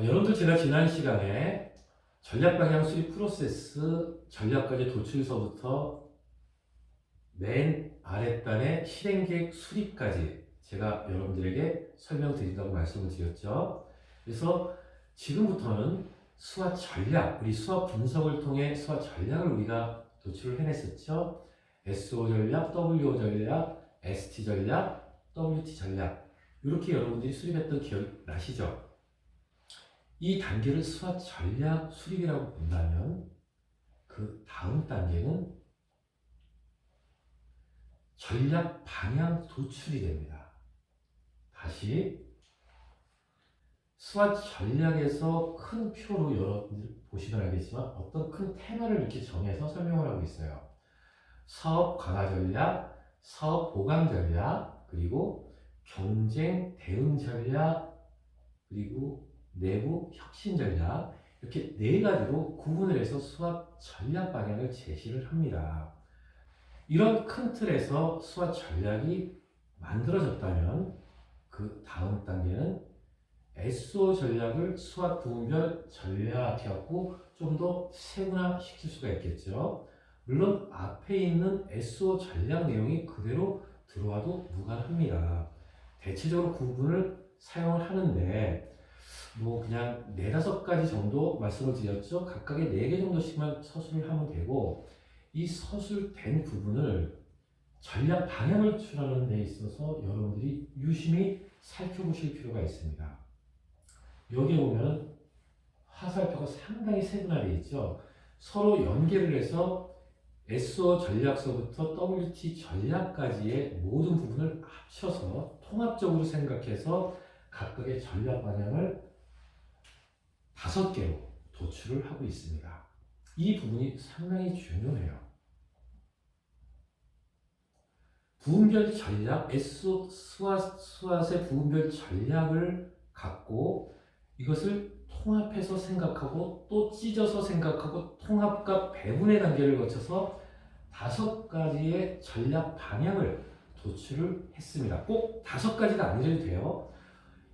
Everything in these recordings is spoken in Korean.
여러분들 제가 지난 시간에 전략방향 수립 프로세스 전략과제 도출서부터 맨 아랫단의 실행계획 수립까지 제가 여러분들에게 설명드린다고 말씀을 드렸죠. 그래서 지금부터는 수화 전략, 우리 수화 분석을 통해 수화 전략을 우리가 도출을 해냈었죠. SO 전략, WO 전략, ST 전략, WT 전략 이렇게 여러분들이 수립했던 기억 나시죠? 이 단계를 수화 전략 수립이라고 본다면 그 다음 단계는 전략 방향 도출이 됩니다. 다시 수화 전략에서 큰 표로 여러분들 보시면 알겠지만 어떤 큰 테마를 이렇게 정해서 설명을 하고 있어요. 사업 강화 전략, 사업 보강 전략, 그리고 경쟁 대응 전략, 그리고 내부 혁신 전략, 이렇게 네 가지로 구분을 해서 수학 전략 방향을 제시를 합니다. 이런 큰 틀에서 수학 전략이 만들어졌다면 그 다음 단계는 SO 전략을 수학 부분별 전략해갖고 좀 더 세분화시킬 수가 있겠죠. 물론 앞에 있는 SO 전략 내용이 그대로 들어와도 무관합니다. 대체적으로 구분을 사용을 하는데 뭐 그냥 네다섯 가지 정도 말씀을 드렸죠. 각각의 4개 정도씩만 서술을 하면 되고 이 서술된 부분을 전략 방향을 추론하는 데 있어서 여러분들이 유심히 살펴보실 필요가 있습니다. 여기 보면 화살표가 상당히 세분화되어 있죠. 서로 연계를 해서 SO 전략서부터 WT 전략까지의 모든 부분을 합쳐서 통합적으로 생각해서 각각의 전략 방향을 5개로 도출을 하고 있습니다. 이 부분이 상당히 중요해요. 부분별 전략, 수화의 부분별 전략을 갖고 이것을 통합해서 생각하고 또 찢어서 생각하고 통합과 배분의 단계를 거쳐서 5가지의 전략 방향을 도출을 했습니다. 꼭 5가지가 아니어도 돼요.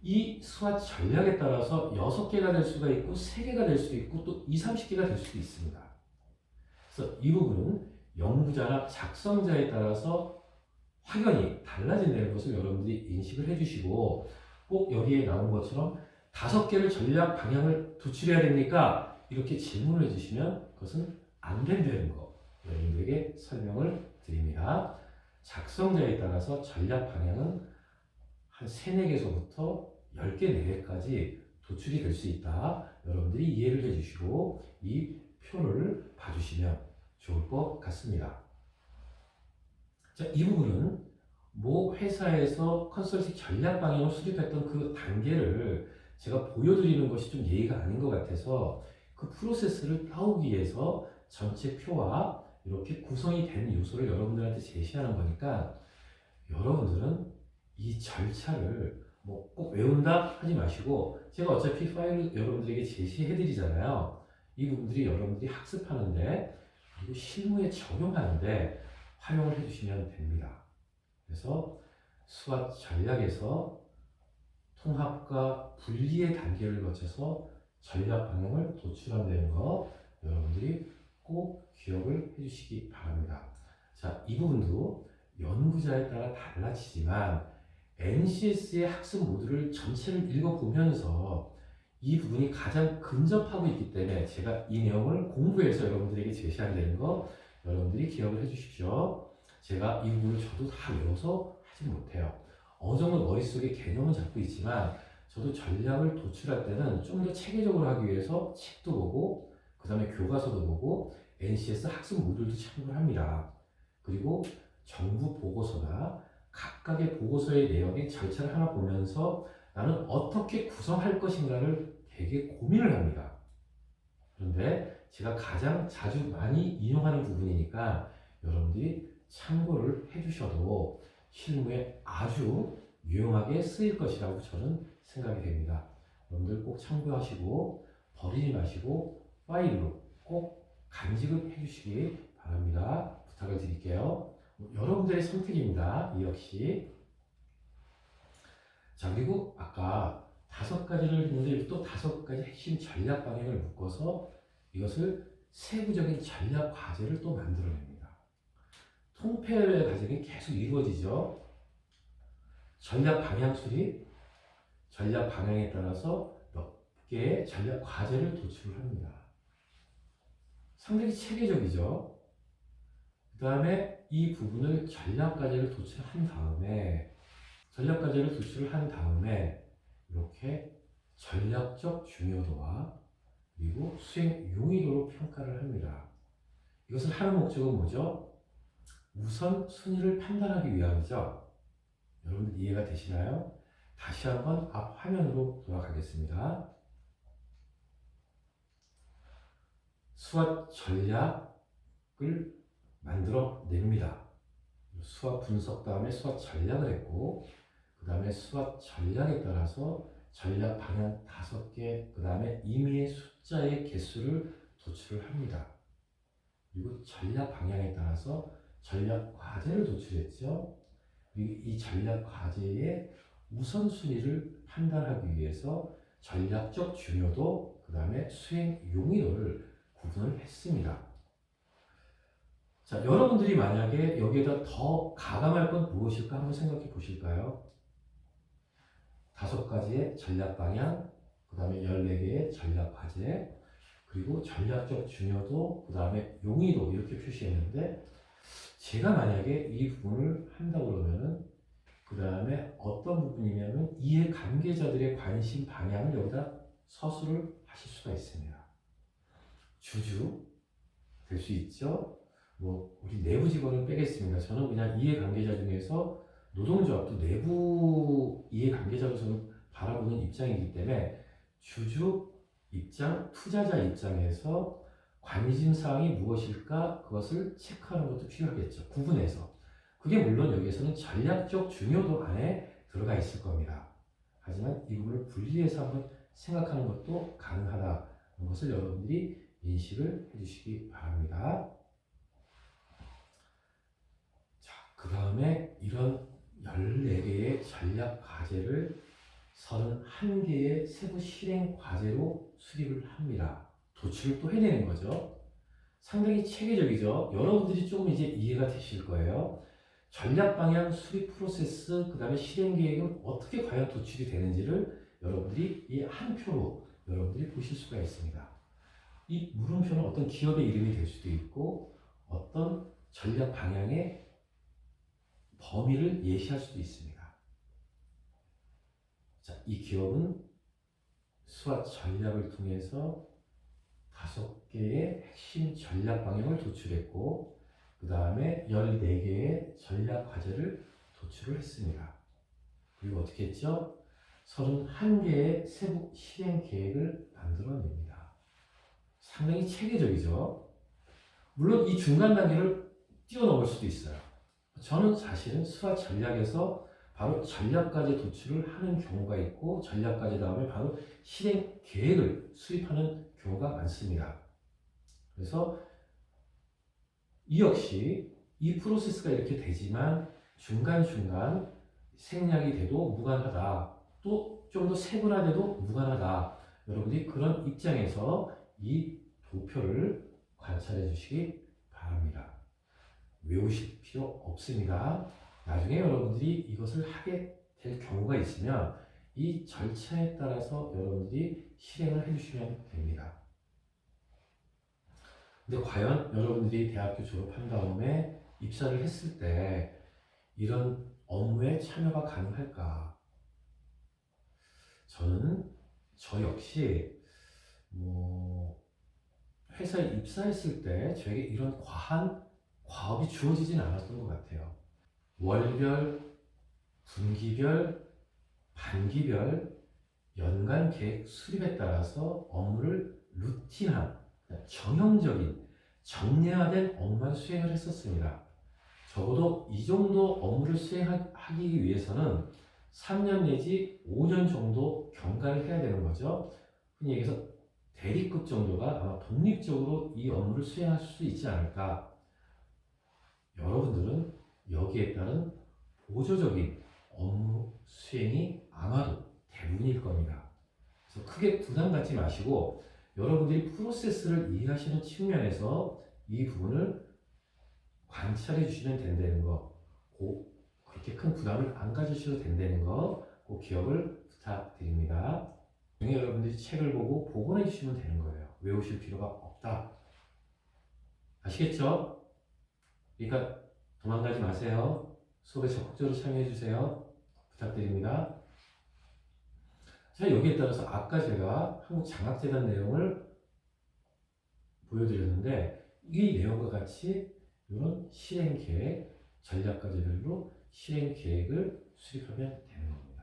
이 수화 전략에 따라서 6개가 될 수가 있고 3개가 될 수도 있고 또 20, 30개가 될 수도 있습니다. 그래서 이 부분은 연구자나 작성자에 따라서 확연히 달라진다는 것을 여러분들이 인식을 해주시고 꼭 여기에 나온 것처럼 5개를 전략 방향을 도출해야 됩니까? 이렇게 질문을 해주시면 그것은 안 된다는 거 여러분들에게 설명을 드립니다. 작성자에 따라서 전략 방향은 한 3, 4개서부터 10개, 4개까지 도출이 될 수 있다. 여러분들이 이해를 해주시고 이 표를 봐주시면 좋을 것 같습니다. 자, 이 부분은 모 회사에서 컨설팅 전략 방향을 수립했던 그 단계를 제가 보여드리는 것이 좀 예의가 아닌 것 같아서 그 프로세스를 따오기 위해서 전체 표와 이렇게 구성이 된 요소를 여러분들한테 제시하는 거니까 여러분들은 이 절차를 뭐 꼭 외운다 하지 마시고 제가 어차피 파일을 여러분들에게 제시해 드리잖아요. 이 부분들이 여러분들이 학습하는데 그리고 실무에 적용하는데 활용을 해주시면 됩니다. 그래서 수학 전략에서 통합과 분리의 단계를 거쳐서 전략 방향을 도출한다는 거 여러분들이 꼭 기억을 해주시기 바랍니다. 자, 이 부분도 연구자에 따라 달라지지만 NCS의 학습 모듈을 전체를 읽어보면서 이 부분이 가장 근접하고 있기 때문에 제가 이 내용을 공부해서 여러분들에게 제시한다는 거 여러분들이 기억을 해주십시오. 제가 이 부분을 저도 다 외워서 하지 못해요. 어느 정도 머릿속에 개념은 잡고 있지만 저도 전략을 도출할 때는 좀 더 체계적으로 하기 위해서 책도 보고 그 다음에 교과서도 보고 NCS 학습 모듈도 참고를 합니다. 그리고 정부 보고서나 각각의 보고서의 내용의 절차를 하나 보면서 나는 어떻게 구성할 것인가를 되게 고민을 합니다. 그런데 제가 가장 자주 많이 인용하는 부분이니까 여러분들이 참고를 해주셔도 실무에 아주 유용하게 쓰일 것이라고 저는 생각이 됩니다. 여러분들 꼭 참고하시고 버리지 마시고 파일로 꼭 간직을 해주시기 바랍니다. 부탁을 드릴게요. 여러분들의 선택입니다. 이 역시. 자, 그리고 아까 5가지를 했는데 또 5가지 핵심 전략 방향을 묶어서 이것을 세부적인 전략 과제를 또 만들어냅니다. 통폐합의 과정이 계속 이루어지죠. 전략 방향 수립, 전략 방향에 따라서 몇 개의 전략 과제를 도출을 합니다. 상당히 체계적이죠. 그 다음에 이 부분을 전략 과제를 도출한 다음에 이렇게 전략적 중요도와 그리고 수행 용이도로 평가를 합니다. 이것을 하는 목적은 뭐죠? 우선 순위를 판단하기 위함이죠. 여러분들 이해가 되시나요? 다시 한번 앞 화면으로 돌아가겠습니다. 수학 전략을 만들어냅니다. 수학 분석 다음에 수학 전략을 했고, 그 다음에 수학 전략에 따라서 전략 방향 5개, 그 다음에 임의의 숫자의 개수를 도출을 합니다. 그리고 전략 방향에 따라서 전략 과제를 도출했죠. 그리고 이 전략 과제의 우선순위를 판단하기 위해서 전략적 중요도, 그 다음에 수행 용이도를 구분을 했습니다. 자, 여러분들이 만약에 여기에다 더 가감할 건 무엇일까 한번 생각해 보실까요? 5가지의 전략 방향, 그 다음에 14개의 전략 과제, 그리고 전략적 중요도, 그 다음에 용이도 이렇게 표시했는데, 제가 만약에 이 부분을 한다고 그러면은 그 다음에 어떤 부분이냐면 이해 관계자들의 관심 방향을 여기다 서술을 하실 수가 있습니다. 주주 될 수 있죠. 뭐 우리 내부 직원을 빼겠습니다. 저는 그냥 이해 관계자 중에서 노동조합도 내부 이해 관계자로서는 바라보는 입장이기 때문에 주주 입장, 투자자 입장에서 관심사항이 무엇일까 그것을 체크하는 것도 필요하겠죠. 구분해서. 그게 물론 여기에서는 전략적 중요도 안에 들어가 있을 겁니다. 하지만 이 부분을 분리해서 한번 생각하는 것도 가능하다는 것을 여러분들이 인식을 해주시기 바랍니다. 자, 그 다음에 이런 14개의 전략 과제를 31개의 세부 실행 과제로 수립을 합니다. 도출을 또 해내는 거죠. 상당히 체계적이죠. 여러분들이 조금 이제 이해가 되실 거예요. 전략 방향 수립 프로세스, 그 다음에 실행 계획은 어떻게 과연 도출이 되는지를 여러분들이 이 한 표로 여러분들이 보실 수가 있습니다. 이 물음표는 어떤 기업의 이름이 될 수도 있고 어떤 전략 방향의 범위를 예시할 수도 있습니다. 자, 이 기업은 수학 전략을 통해서 5개의 핵심 전략 방향을 도출했고 그 다음에 14개의 전략 과제를 도출을 했습니다. 그리고 어떻게 했죠? 31개의 세부 실행 계획을 만들어냅니다. 상당히 체계적이죠. 물론 이 중간 단계를 뛰어넘을 수도 있어요. 저는 사실은 수학 전략에서 바로 전략까지 도출을 하는 경우가 있고 전략까지 다음에 바로 실행 계획을 수립하는 경우가 많습니다. 그래서 이 역시 이 프로세스가 이렇게 되지만 중간중간 생략이 돼도 무관하다. 또 좀 더 세분화돼도 무관하다. 여러분들이 그런 입장에서 이 도표를 관찰해 주시기 바랍니다. 외우실 필요 없습니다. 나중에 여러분들이 이것을 하게 될 경우가 있으면 이 절차에 따라서 여러분들이 실행을 해주시면 됩니다. 근데 과연 여러분들이 대학교 졸업한 다음에 입사를 했을 때 이런 업무에 참여가 가능할까? 저는 저 역시 회사에 입사했을 때 저에게 이런 과한 과업이 주어지진 않았던 것 같아요. 월별, 분기별, 반기별, 연간 계획 수립에 따라서 업무를 루틴한, 정형적인, 정례화된 업무만 수행을 했었습니다. 적어도 이 정도 업무를 수행하기 위해서는 3년 내지 5년 정도 경과를 해야 되는 거죠. 흔히 얘기해서 대리급 정도가 아마 독립적으로 이 업무를 수행할 수 있지 않을까. 여러분들은 여기에 따른 보조적인 업무 수행이 아마도 대부분일 겁니다. 그래서 크게 부담 갖지 마시고 여러분들이 프로세스를 이해하시는 측면에서 이 부분을 관찰해 주시면 된다는 거, 그렇게 큰 부담을 안 가지셔도 된다는 거 꼭 기억을 부탁드립니다. 나중에 여러분들이 책을 보고 복원해 주시면 되는 거예요. 외우실 필요가 없다. 아시겠죠? 그러니까 도망가지 마세요. 수업에 적극적으로 참여해 주세요. 부탁드립니다. 자, 여기에 따라서 아까 제가 한국장학재단 내용을 보여드렸는데 이 내용과 같이 이런 실행계획, 전략과제별로 실행계획을 수립하면 되는 겁니다.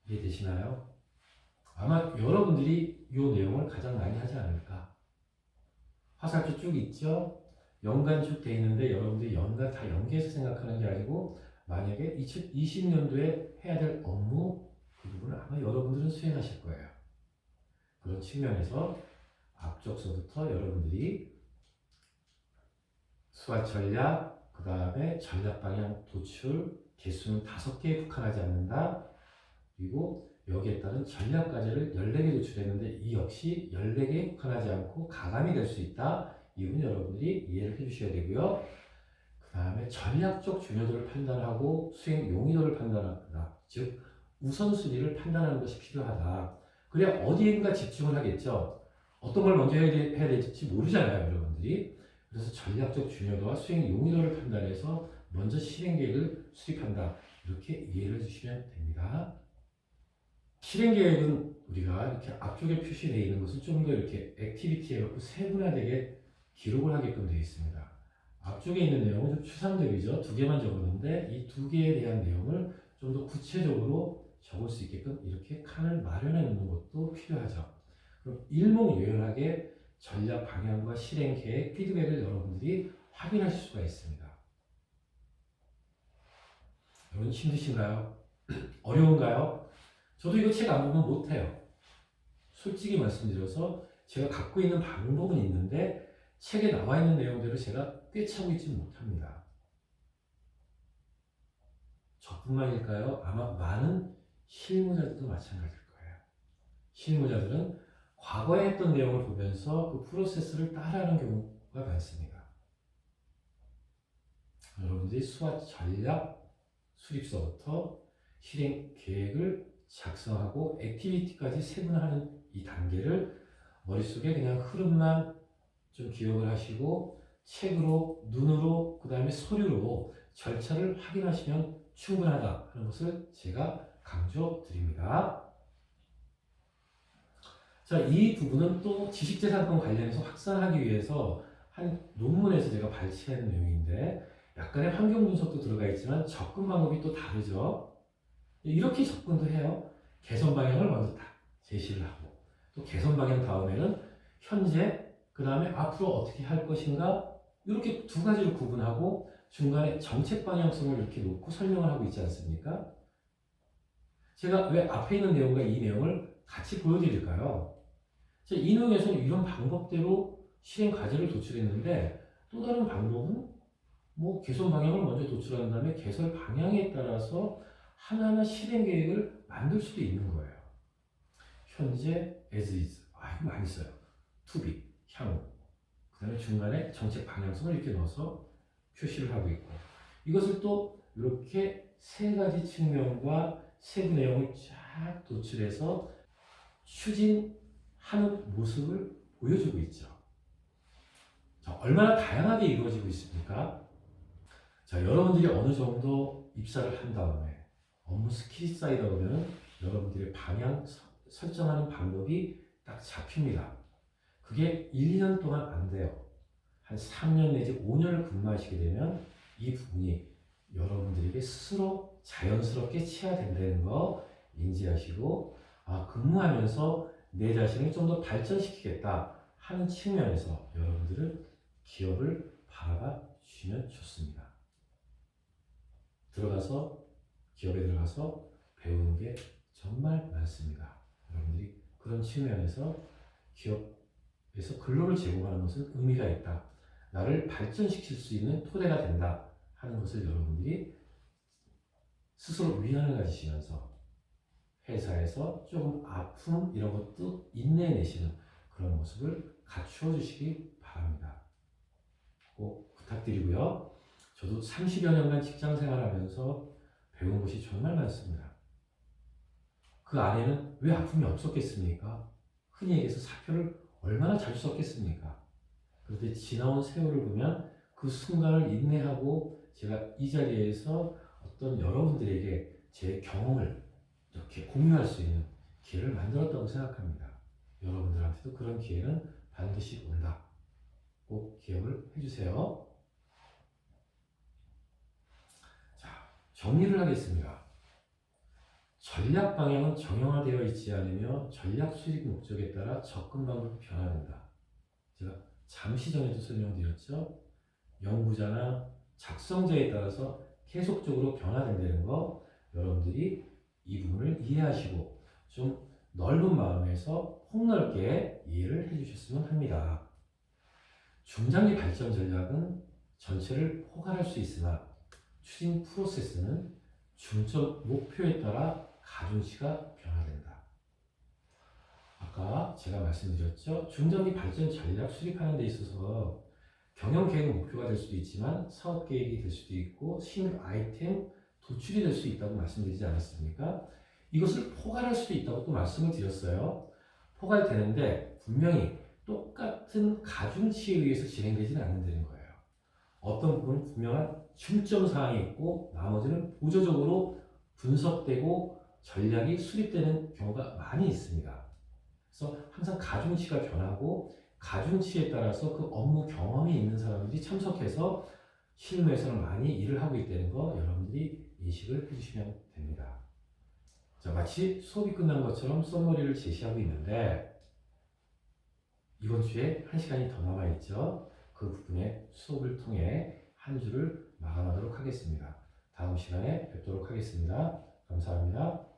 이해되시나요? 아마 여러분들이 이 내용을 가장 많이 하지 않을까. 화살표 쭉 있죠? 연간 쭉 돼 있는데 여러분들이 연간 다 연계해서 생각하는 게 아니고 만약에 2020년도에 해야 될 업무 그 부분을 아마 여러분들은 수행하실 거예요. 그런 측면에서 앞쪽서부터 여러분들이 수학 전략, 그 다음에 전략 방향 도출, 개수는 5개에 국한하지 않는다. 그리고 여기에 따른 전략 과제를 14개 도출했는데 이 역시 14개에 국한하지 않고 가감이 될 수 있다. 이 부분 여러분들이 이해를 해주셔야 되고요. 그 다음에 전략적 중요도를 판단하고 수행 용이도를 판단한다. 즉 우선순위를 판단하는 것이 필요하다. 그래야 어디인가 집중을 하겠죠. 어떤 걸 먼저 해야 될지 모르잖아요, 여러분들이. 그래서 전략적 중요도와 수행 용이도를 판단해서 먼저 실행 계획을 수립한다. 이렇게 이해를 해주시면 됩니다. 실행 계획은 우리가 이렇게 앞쪽에 표시되어 있는 것을 좀 더 이렇게 액티비티에 갖고 세분화되게 기록을 하게끔 되어 있습니다. 앞쪽에 있는 내용은 좀 추상적이죠. 2개만 적었는데 이 2개에 대한 내용을 좀 더 구체적으로 적을 수 있게끔 이렇게 칸을 마련해 놓는 것도 필요하죠. 그럼 일목요연하게 전략 방향과 실행 계획, 피드백을 여러분들이 확인하실 수가 있습니다. 여러분 힘드신가요? 어려운가요? 저도 이거 책 안 보면 못해요. 솔직히 말씀드려서 제가 갖고 있는 방법은 있는데 책에 나와 있는 내용대로 제가 꿰차고 있지 못합니다. 저뿐만일까요? 아마 많은 실무자들도 마찬가지일 거예요. 실무자들은 과거에 했던 내용을 보면서 그 프로세스를 따라하는 경우가 많습니다. 여러분들이 수학 전략 수립서부터 실행 계획을 작성하고 액티비티까지 세분화하는 이 단계를 머릿속에 그냥 흐름만 좀 기억을 하시고 책으로, 눈으로, 그 다음에 서류로 절차를 확인하시면 충분하다 하는 것을 제가 강조드립니다. 자, 이 부분은 또 지식재산권 관련해서 확산하기 위해서 한 논문에서 제가 발췌한 내용인데 약간의 환경 분석도 들어가 있지만 접근 방법이 또 다르죠. 이렇게 접근도 해요. 개선 방향을 먼저 딱 제시를 하고 또 개선 방향 다음에는 현재 그 다음에 앞으로 어떻게 할 것인가 이렇게 2가지로 구분하고 중간에 정책 방향성을 이렇게 놓고 설명을 하고 있지 않습니까? 제가 왜 앞에 있는 내용과 이 내용을 같이 보여드릴까요? 이 내용에서는 이런 방법대로 실행 과제를 도출했는데 또 다른 방법은 뭐 개선 방향을 먼저 도출한 다음에 개선 방향에 따라서 하나하나 실행 계획을 만들 수도 있는 거예요. 현재 as is. 이거 많이 써요. to be, 향후. 그 다음에 중간에 정책 방향성을 이렇게 넣어서 표시를 하고 있고 이것을 또 이렇게 3가지 측면과 세부 내용을 쫙 도출해서 추진하는 모습을 보여주고 있죠. 자, 얼마나 다양하게 이루어지고 있습니까? 자, 여러분들이 어느 정도 입사를 한 다음에 업무 스킬이 쌓이다 보면 여러분들의 방향 설정하는 방법이 딱 잡힙니다. 그게 1, 2년 동안 안 돼요. 한 3년 내지 5년을 근무하시게 되면 이 부분이 여러분들에게 스스로 자연스럽게 치하된다는 거 인지하시고 근무하면서 내 자신을 좀 더 발전시키겠다 하는 측면에서 여러분들은 기업을 바라봐 주시면 좋습니다. 기업에 들어가서 배우는 게 정말 많습니다. 여러분들이 그런 측면에서 기업에서 근로를 제공하는 것은 의미가 있다. 나를 발전시킬 수 있는 토대가 된다 하는 것을 여러분들이 스스로 위안을 가지시면서 회사에서 조금 아픔 이런 것도 인내내시는 그런 모습을 갖추어 주시기 바랍니다. 꼭 부탁드리고요. 저도 30여 년간 직장 생활하면서 배운 것이 정말 많습니다. 그 안에는 왜 아픔이 없었겠습니까? 흔히 얘기해서 사표를 얼마나 자주 썼겠습니까? 그런데 지나온 세월을 보면 그 순간을 인내하고 제가 이 자리에서 어떤 여러분들에게 제 경험을 이렇게 공유할 수 있는 기회를 만들었다고 생각합니다. 여러분들한테도 그런 기회는 반드시 온다. 꼭 기억을 해주세요. 자, 정리를 하겠습니다. 전략 방향은 정형화되어 있지 않으며 전략 수립 목적에 따라 접근 방법이 변화된다. 제가 잠시 전에도 설명드렸죠. 연구자나 작성자에 따라서 계속적으로 변화된다는 거 여러분들이 이 부분을 이해하시고 좀 넓은 마음에서 폭넓게 이해를 해주셨으면 합니다. 중장기 발전 전략은 전체를 포괄할 수 있으나 추진 프로세스는 중점 목표에 따라 가중치가 변화된다. 아까 제가 말씀드렸죠. 중장기 발전 전략 수립하는 데 있어서 경영 계획 목표가 될 수도 있지만 사업 계획이 될 수도 있고 신규 아이템 도출이 될 수 있다고 말씀드리지 않았습니까? 이것을 포괄할 수도 있다고 또 말씀을 드렸어요. 포괄되는데 분명히 똑같은 가중치에 의해서 진행되지는 않는다는 거예요. 어떤 부분은 분명한 중점 사항이 있고 나머지는 보조적으로 분석되고 전략이 수립되는 경우가 많이 있습니다. 그래서 항상 가중치가 변하고 가중치에 따라서 그 업무 경험이 있는 사람들이 참석해서 실무에서는 많이 일을 하고 있다는 거 여러분들이 인식을 해주시면 됩니다. 자, 마치 수업이 끝난 것처럼 썸머리를 제시하고 있는데 이번 주에 1시간이 더 남아있죠. 그 부분의 수업을 통해 한 주를 마감하도록 하겠습니다. 다음 시간에 뵙도록 하겠습니다. 감사합니다.